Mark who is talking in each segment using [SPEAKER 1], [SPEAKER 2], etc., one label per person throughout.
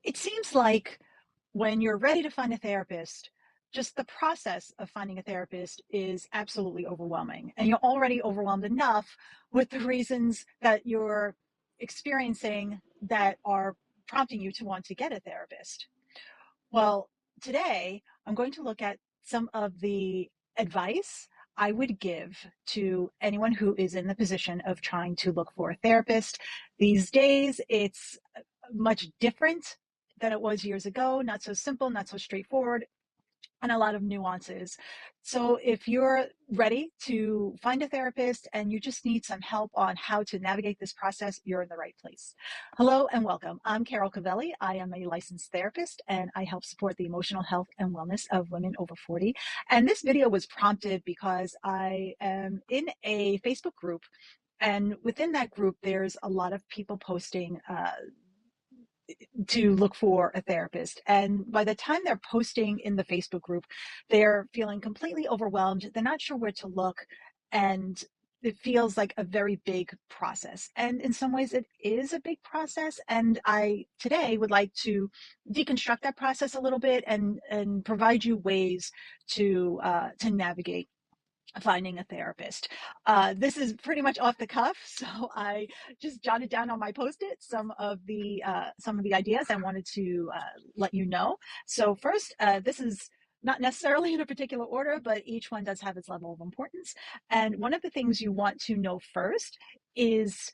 [SPEAKER 1] It seems like when you're ready to find a therapist, just the process of finding a therapist is absolutely overwhelming. And you're already overwhelmed enough with the reasons that you're experiencing that are prompting you to want to get a therapist. Well, today I'm going to look at some of the advice I would give to anyone who is in the position of trying to look for a therapist. These days, it's much different than it was years ago, not so simple, not so straightforward, and a lot of nuances. So if you're ready to find a therapist and you just need some help on how to navigate this process, you're in the right place. Hello and welcome. I'm Carol Covelli. I am a licensed therapist and I help support the emotional health and wellness of women over 40. And this video was prompted because I am in a Facebook group, and within that group, there's a lot of people posting to look for a therapist. And by the time they're posting in the Facebook group, they're feeling completely overwhelmed. They're not sure where to look. And it feels like a very big process. And in some ways, it is a big process. And I today would like to deconstruct that process a little bit and provide you ways to navigate finding a therapist. This is pretty much off the cuff, so I just jotted down on my post-it some of the ideas I wanted to let you know. So first, this is not necessarily in a particular order, but each one does have its level of importance. And one of the things you want to know first is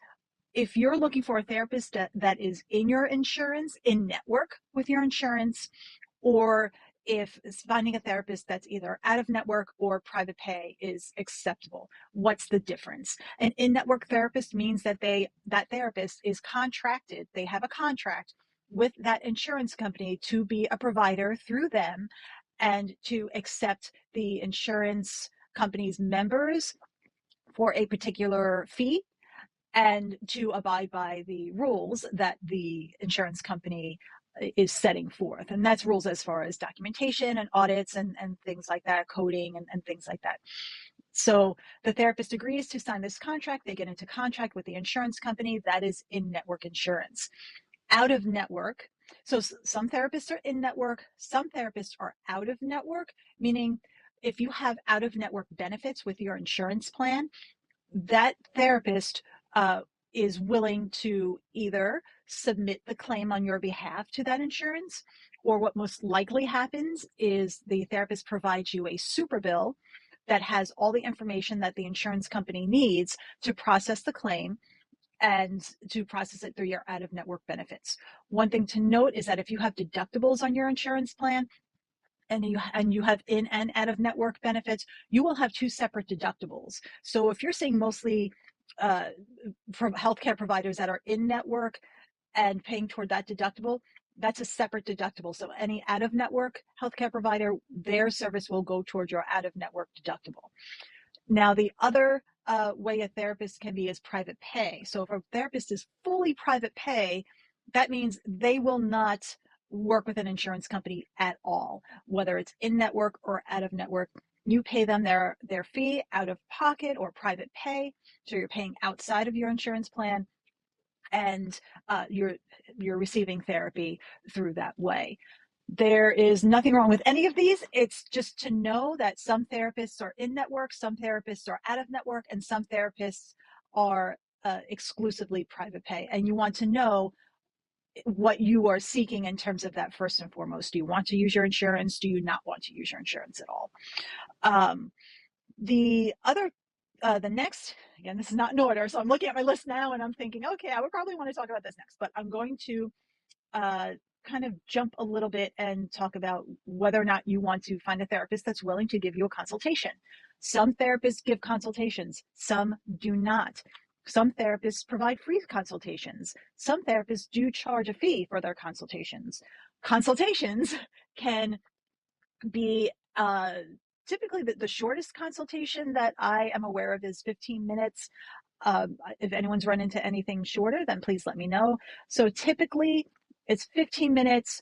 [SPEAKER 1] if you're looking for a therapist that is in your insurance, in network with your insurance, or if finding a therapist that's either out of network or private pay is acceptable. What's the difference? An in-network therapist means that that therapist is contracted. They have a contract with that insurance company to be a provider through them and to accept the insurance company's members for a particular fee and to abide by the rules that the insurance company is setting forth. And that's rules as far as documentation and audits and things like that, coding and things like that. So the therapist agrees to sign this contract. They get into contract with the insurance company. That is in-network insurance. Out of network. So some therapists are in network. Some therapists are out of network, meaning if you have out of network benefits with your insurance plan, that therapist is willing to either submit the claim on your behalf to that insurance, or what most likely happens is the therapist provides you a super bill that has all the information that the insurance company needs to process the claim and to process it through your out-of-network benefits. One thing to note is that if you have deductibles on your insurance plan, and you have in and out of network benefits, you will have two separate deductibles. So if you're seeing mostly from healthcare providers that are in network and paying toward that deductible, that's a separate deductible. So any out of network healthcare provider, their service will go toward your out of network deductible. Now, the other way a therapist can be is private pay. So if a therapist is fully private pay, that means they will not work with an insurance company at all, whether it's in network or out of network. You pay them their fee out of pocket or private pay, so you're paying outside of your insurance plan, and you're receiving therapy through that way. There is nothing wrong with any of these. It's just to know that some therapists are in network, some therapists are out of network, and some therapists are exclusively private pay. And you want to know what you are seeking in terms of that first and foremost. Do you want to use your insurance? Do you not want to use your insurance at all? The next, again, this is not in order, so I'm looking at my list now and I'm thinking, okay, I would probably want to talk about this next, but I'm going to kind of jump a little bit and talk about whether or not you want to find a therapist that's willing to give you a consultation. Some therapists give consultations, some do not. Some therapists provide free consultations. Some therapists do charge a fee for their consultations. Consultations can be typically the shortest consultation that I am aware of is 15 minutes. If anyone's run into anything shorter, then please let me know. So typically it's 15 minutes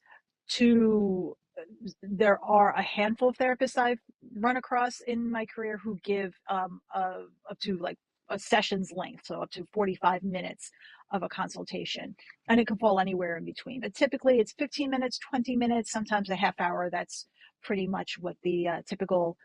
[SPEAKER 1] to, there are a handful of therapists I've run across in my career who give up to like a session's length, so up to 45 minutes of a consultation. And it can fall anywhere in between. But typically it's 15 minutes, 20 minutes, sometimes a half hour. That's pretty much what the typical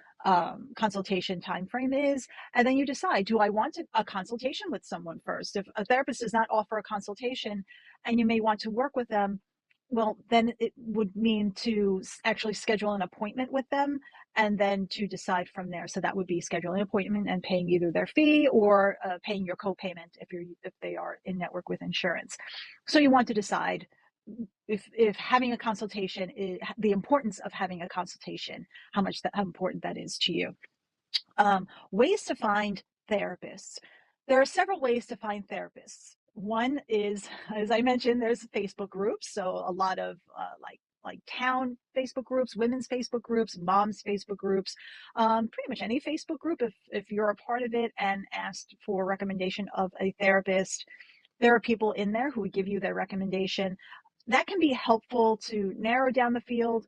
[SPEAKER 1] consultation time frame is. And then you decide, do I want a consultation with someone first? If a therapist does not offer a consultation and you may want to work with them, well, then it would mean to actually schedule an appointment with them and then to decide from there. So that would be scheduling an appointment and paying either their fee or paying your co-payment if they are in network with insurance. So you want to decide if having a consultation is the importance of having a consultation, how important that is to you. Ways to find therapists. There are several ways to find therapists. One is, as I mentioned, there's Facebook groups. So a lot of like town Facebook groups, women's Facebook groups, moms Facebook groups, pretty much any Facebook group. If you're a part of it and asked for a recommendation of a therapist, there are people in there who would give you their recommendation. That can be helpful to narrow down the field,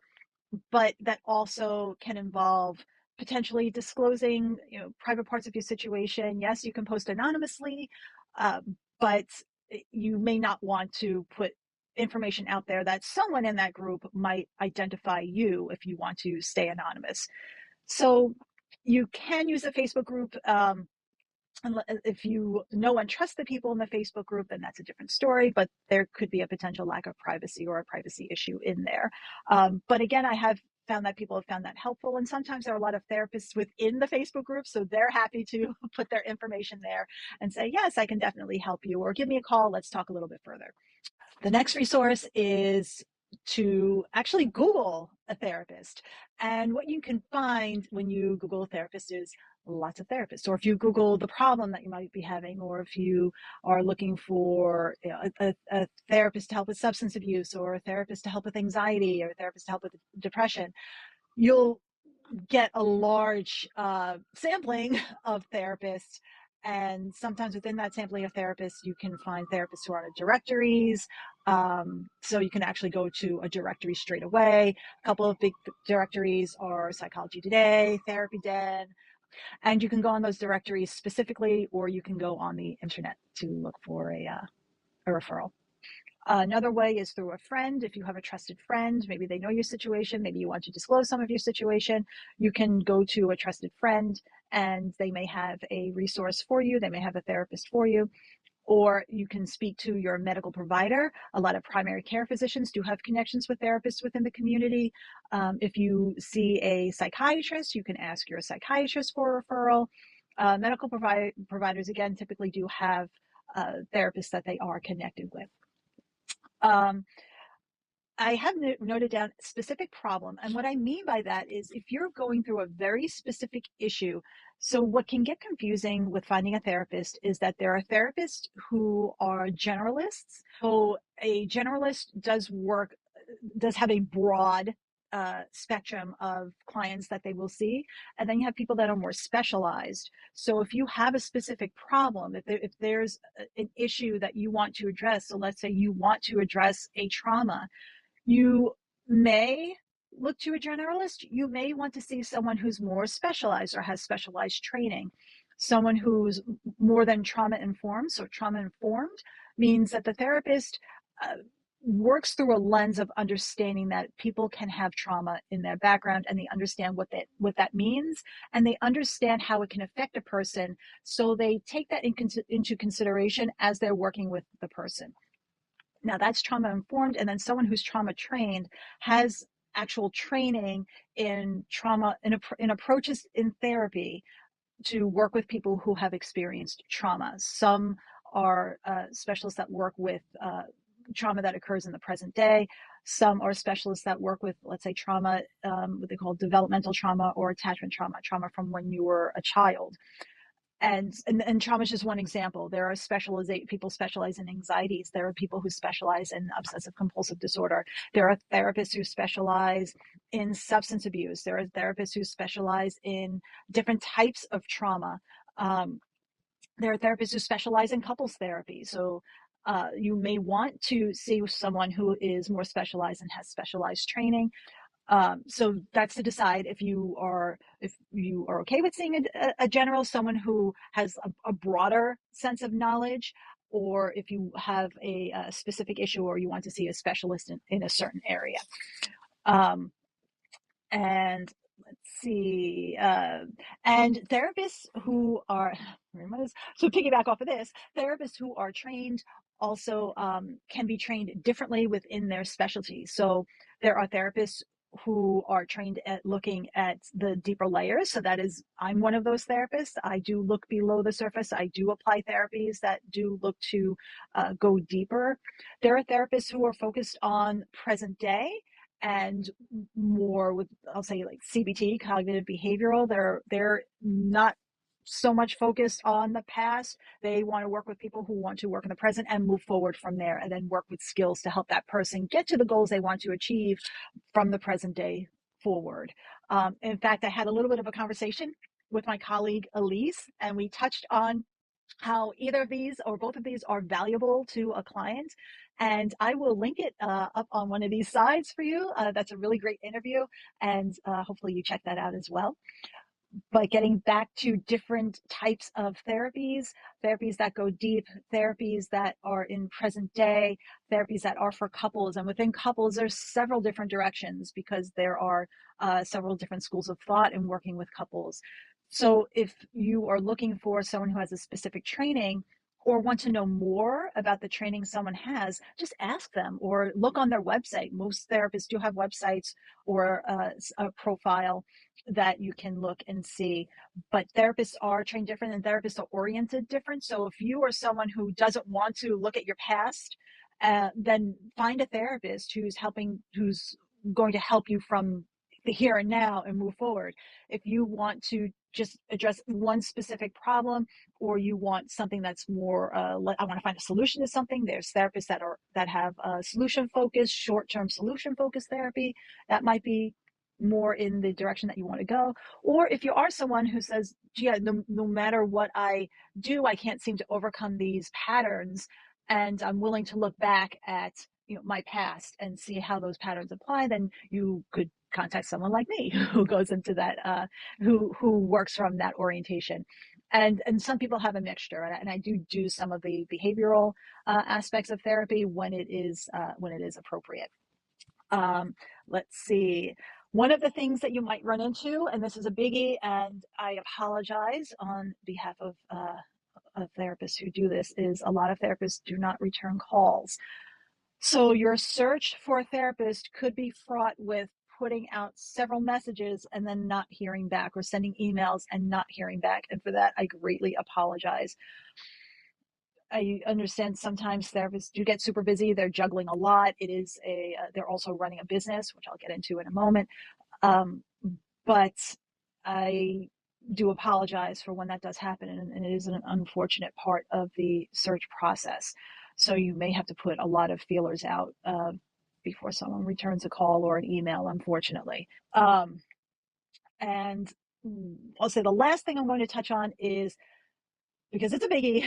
[SPEAKER 1] but that also can involve potentially disclosing, private parts of your situation. Yes, you can post anonymously, but you may not want to put information out there that someone in that group might identify you if you want to stay anonymous. So you can use a Facebook group. If you know and trust the people in the Facebook group, then that's a different story, but there could be a potential lack of privacy or a privacy issue in there. But again, I have found that people have found that helpful. And sometimes there are a lot of therapists within the Facebook group, so they're happy to put their information there and say, yes, I can definitely help you, or give me a call, let's talk a little bit further. The next resource is to actually Google a therapist. And what you can find when you Google a therapist is lots of therapists. Or if you Google the problem that you might be having, or if you are looking for a therapist to help with substance abuse, or a therapist to help with anxiety, or a therapist to help with depression, you'll get a large sampling of therapists. And sometimes within that sampling of therapists, you can find therapists who are on directories. So you can actually go to a directory straight away. A couple of big directories are Psychology Today, Therapy Den, and you can go on those directories specifically, or you can go on the internet to look for a referral. Another way is through a friend. If you have a trusted friend, maybe they know your situation, maybe you want to disclose some of your situation, you can go to a trusted friend and they may have a resource for you. They may have a therapist for you, or you can speak to your medical provider. A lot of primary care physicians do have connections with therapists within the community. If you see a psychiatrist, you can ask your psychiatrist for a referral. Medical providers, again, typically do have therapists that they are connected with. I have noted down specific problem. And what I mean by that is if you're going through a very specific issue, so what can get confusing with finding a therapist is that there are therapists who are generalists. So a generalist does have a broad spectrum of clients that they will see. And then you have people that are more specialized. So if you have a specific problem, if there's an issue that you want to address, so let's say you want to address a trauma, you may look to a generalist. You may want to see someone who's more specialized or has specialized training, someone who's more than trauma informed. So trauma informed means that the therapist works through a lens of understanding that people can have trauma in their background, and they understand what that means, and they understand how it can affect a person. So they take that into consideration as they're working with the person. Now that's trauma informed. And then someone who's trauma trained has actual training in trauma, in approaches in therapy to work with people who have experienced trauma. Some are specialists that work with trauma that occurs in the present day. Some are specialists that work with, let's say, trauma, what they call developmental trauma or attachment trauma from when you were a child. And trauma is just one example. There are people specialize in anxieties. There are people who specialize in obsessive compulsive disorder. There are therapists who specialize in substance abuse. There are therapists who specialize in different types of trauma. There are therapists who specialize in couples therapy. So you may want to see someone who is more specialized and has specialized training. So that's to decide if you are okay with seeing a general, someone who has a broader sense of knowledge, or if you have a specific issue or you want to see a specialist in a certain area. Um, and let's see, and therapists who are, so piggyback off of this, therapists who are trained also can be trained differently within their specialty. So there are therapists who are trained at looking at the deeper layers. So that is, I'm one of those therapists. I do look below the surface. I do apply therapies that do look to go deeper. There are therapists who are focused on present day and more with, I'll say, like CBT, cognitive behavioral. They're not so much focused on the past. They want to work with people who want to work in the present and move forward from there, and then work with skills to help that person get to the goals they want to achieve from the present day forward. In fact, I had a little bit of a conversation with my colleague Elise, and we touched on how either of these or both of these are valuable to a client. And I will link it up on one of these sides for you. That's a really great interview, and hopefully you check that out as well. But getting back to different types of therapies that go deep, therapies that are in present day, therapies that are for couples. And within couples, there's several different directions because there are several different schools of thought in working with couples. So if you are looking for someone who has a specific training or want to know more about the training someone has, just ask them or look on their website. Most therapists do have websites or a profile that you can look and see. But therapists are trained different and therapists are oriented different. So if you are someone who doesn't want to look at your past, then find a therapist who's going to help you from the here and now and move forward. If you want to just address one specific problem, or you want something that's more, I want to find a solution to something, there's therapists that have solution focused, short-term solution focused therapy. That might be more in the direction that you want to go. Or if you are someone who says, gee, no matter what I do, I can't seem to overcome these patterns, and I'm willing to look back at my past and see how those patterns apply, then you could contact someone like me who goes into that, who works from that orientation. And some people have a mixture, and I do some of the behavioral aspects of therapy when it is appropriate. Let's see. One of the things that you might run into, and this is a biggie, and I apologize on behalf of therapists who do this, is a lot of therapists do not return calls. So your search for a therapist could be fraught with putting out several messages and then not hearing back, or sending emails and not hearing back. And for that, I greatly apologize. I understand sometimes therapists do get super busy. They're juggling a lot. They're also running a business, which I'll get into in a moment. But I do apologize for when that does happen, and it is an unfortunate part of the search process. So you may have to put a lot of feelers out before someone returns a call or an email, unfortunately. And I'll say the last thing I'm going to touch on is, because it's a biggie,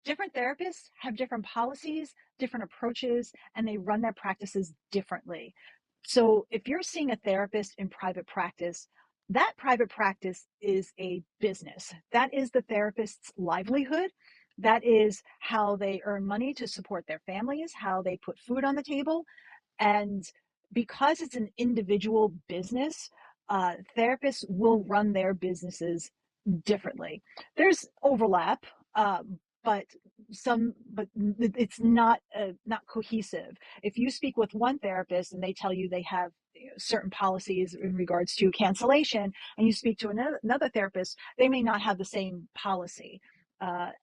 [SPEAKER 1] different therapists have different policies, different approaches, and they run their practices differently. So if you're seeing a therapist in private practice, that private practice is a business. That is the therapist's livelihood. That is how they earn money to support their families, how they put food on the table. And because it's an individual business, therapists will run their businesses differently. There's overlap, but it's not cohesive. If you speak with one therapist and they tell you they have certain policies in regards to cancellation, and you speak to another therapist, they may not have the same policy,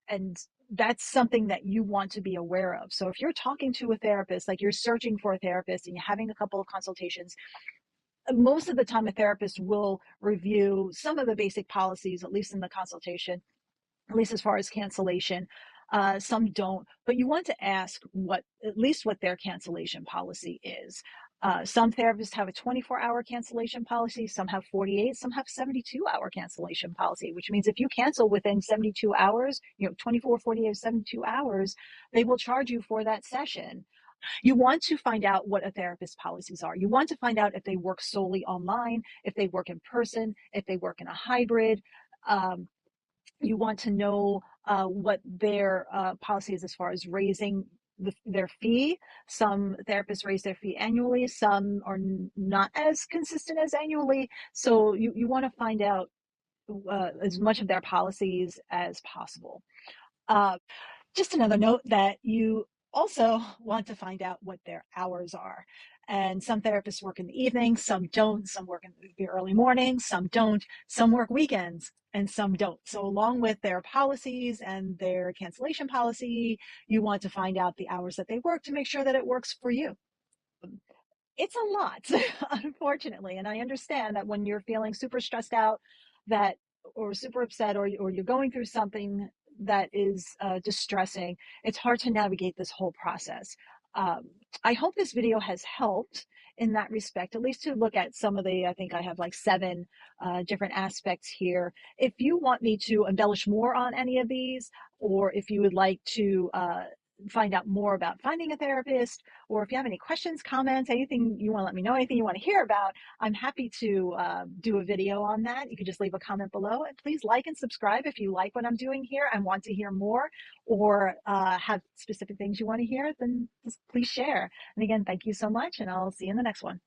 [SPEAKER 1] and that's something that you want to be aware of. So if you're talking to a therapist, like you're searching for a therapist and you're having a couple of consultations, most of the time a therapist will review some of the basic policies, at least in the consultation, at least as far as cancellation. Some don't, but you want to ask at least what their cancellation policy is. Some therapists have a 24-hour cancellation policy, some have 48, some have 72-hour cancellation policy, which means if you cancel within 72 hours, 24, 48, 72 hours, they will charge you for that session. You want to find out what a therapist's policies are. You want to find out if they work solely online, if they work in person, if they work in a hybrid. Um, you want to know what their policy is as far as raising their fee. Some therapists raise their fee annually, some are not as consistent as annually. So you want to find out as much of their policies as possible. Uh, just another note that you also want to find out what their hours are. And some therapists work in the evening, some don't. Some work in the early morning, some don't. Some work weekends and some don't. So, along with their policies and their cancellation policy, you want to find out the hours that they work to make sure that it works for you. It's a lot, unfortunately. And I understand that when you're feeling super stressed out, that or super upset, or you're going through something that is distressing, it's hard to navigate this whole process. Um, I hope this video has helped in that respect, at least to look at some of the, I think I have like 7 different aspects here. If you want me to embellish more on any of these, or if you would like to find out more about finding a therapist, or if you have any questions, comments, anything you want to let me know, anything you want to hear about, I'm happy to do a video on that. You can just leave a comment below, and please like and subscribe if you like what I'm doing here and want to hear more, or have specific things you want to hear, then just please share. And again, thank you so much, and I'll see you in the next one.